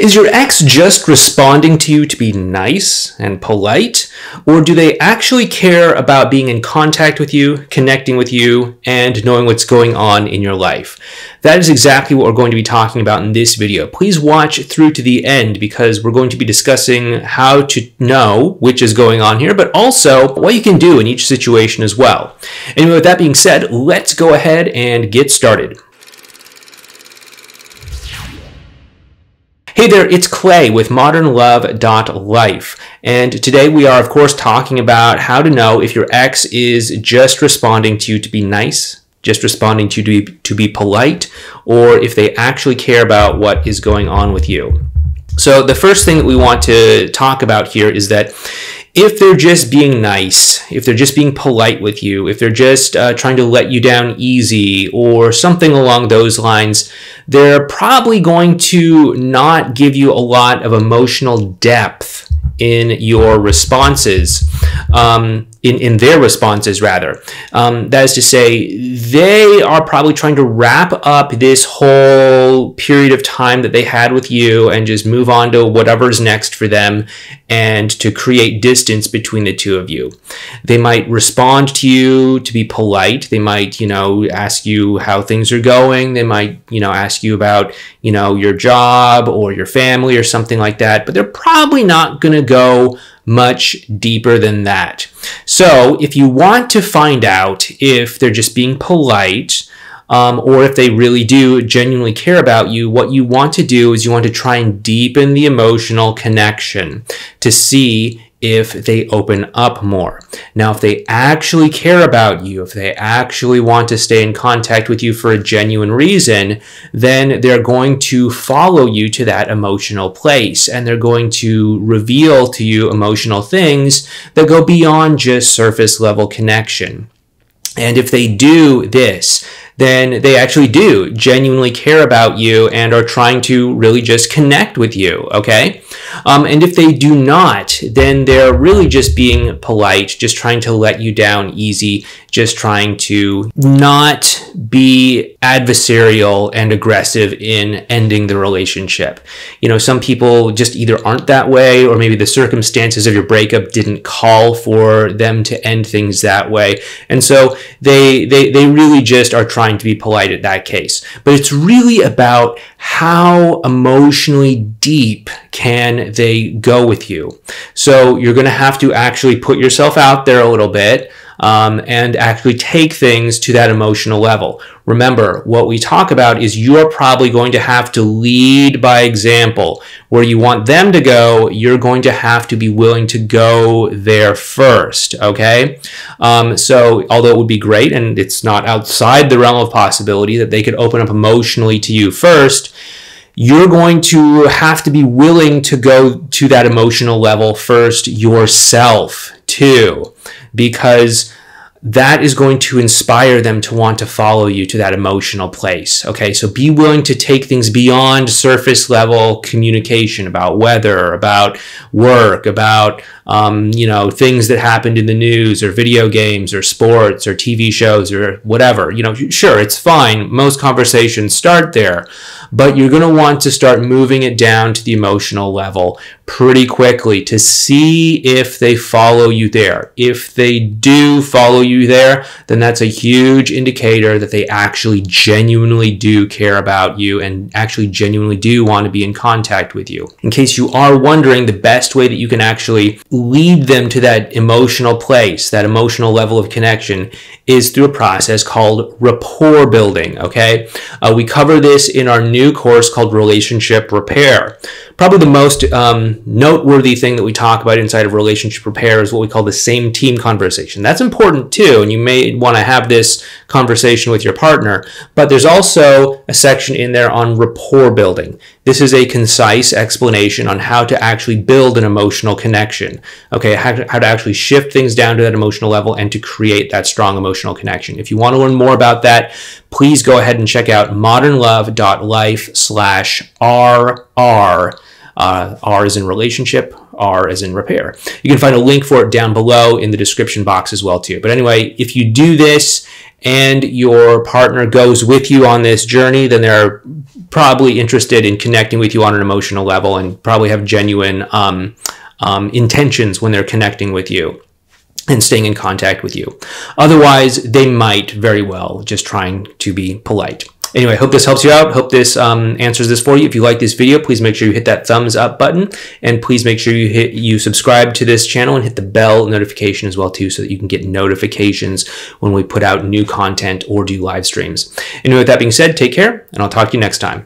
Is your ex just responding to you to be nice and polite, or do they actually care about being in contact with you, connecting with you, and knowing what's going on in your life? That is exactly what we're going to be talking about in this video. Please watch through to the end because we're going to be discussing how to know which is going on here, but also what you can do in each situation as well. Anyway, with that being said, let's go ahead and get started. Hey there, it's Clay with modernlove.life, and today we are of course talking about how to know if your ex is just responding to you to be nice, just responding to you to be polite, or if they actually care about what is going on with you. So the first thing that we want to talk about here is that if they're just being nice, if they're just being polite with you, if they're just trying to let you down easy or something along those lines, they're probably going to not give you a lot of emotional depth in your responses, in their responses rather. That is to say, they are probably trying to wrap up this whole period of time that they had with you and just move on to whatever's next for them and to create distance between the two of you. They might respond to you to be polite. They might, ask you how things are going. They might, ask you about, your job or your family or something like that, but they're probably not going to go much deeper than that. So if you want to find out if they're just being polite, or if they really do genuinely care about you, what you want to do is you want to try and deepen the emotional connection to see if they open up more. Now, if they actually care about you, if they actually want to stay in contact with you for a genuine reason, then they're going to follow you to that emotional place, and they're going to reveal to you emotional things that go beyond just surface level connection. And if they do this, then they actually do genuinely care about you and are trying to really just connect with you, okay? And if they do not, then they're really just being polite, just trying to let you down easy, just trying to not be adversarial and aggressive in ending the relationship. Some people just either aren't that way, or maybe the circumstances of your breakup didn't call for them to end things that way. And so they really just are trying to be polite at that case. But it's really about how emotionally deep can they go with you. So you're going to have to actually put yourself out there a little bit, and actually take things to that emotional level. Remember, what we talk about is you're probably going to have to lead by example. Where you want them to go, you're going to have to be willing to go there first, okay? So although it would be great, and it's not outside the realm of possibility that they could open up emotionally to you first, you're going to have to be willing to go to that emotional level first yourself too, because that is going to inspire them to want to follow you to that emotional place. Okay, so be willing to take things beyond surface level communication about weather, about work, about things that happened in the news or video games or sports or TV shows or whatever. Sure, it's fine. Most conversations start there, but you're going to want to start moving it down to the emotional level pretty quickly to see if they follow you there. If they do follow you there, then that's a huge indicator that they actually genuinely do care about you and actually genuinely do want to be in contact with you. In case you are wondering, the best way that you can actually lead them to that emotional place, that emotional level of connection, is through a process called rapport building, okay? We cover this in our new course called Relationship Repair. Probably the most noteworthy thing that we talk about inside of Relationship Repair is what we call the same team conversation. That's important too, and you may want to have this conversation with your partner, but there's also a section in there on rapport building. This is a concise explanation on how to actually build an emotional connection, okay? How to actually shift things down to that emotional level and to create that strong emotional connection. If you want to learn more about that, please go ahead and check out modernlove.life/RR R as in relationship, R as in repair. You can find a link for it down below in the description box as well too. But anyway, if you do this and your partner goes with you on this journey, then they're probably interested in connecting with you on an emotional level and probably have genuine intentions when they're connecting with you and staying in contact with you. Otherwise, they might very well just trying to be polite. Anyway, hope this helps you out. Hope this answers this for you. If you like this video, please make sure you hit that thumbs up button, and please make sure you subscribe to this channel and hit the bell notification as well too, so that you can get notifications when we put out new content or do live streams. Anyway, with that being said, take care, and I'll talk to you next time.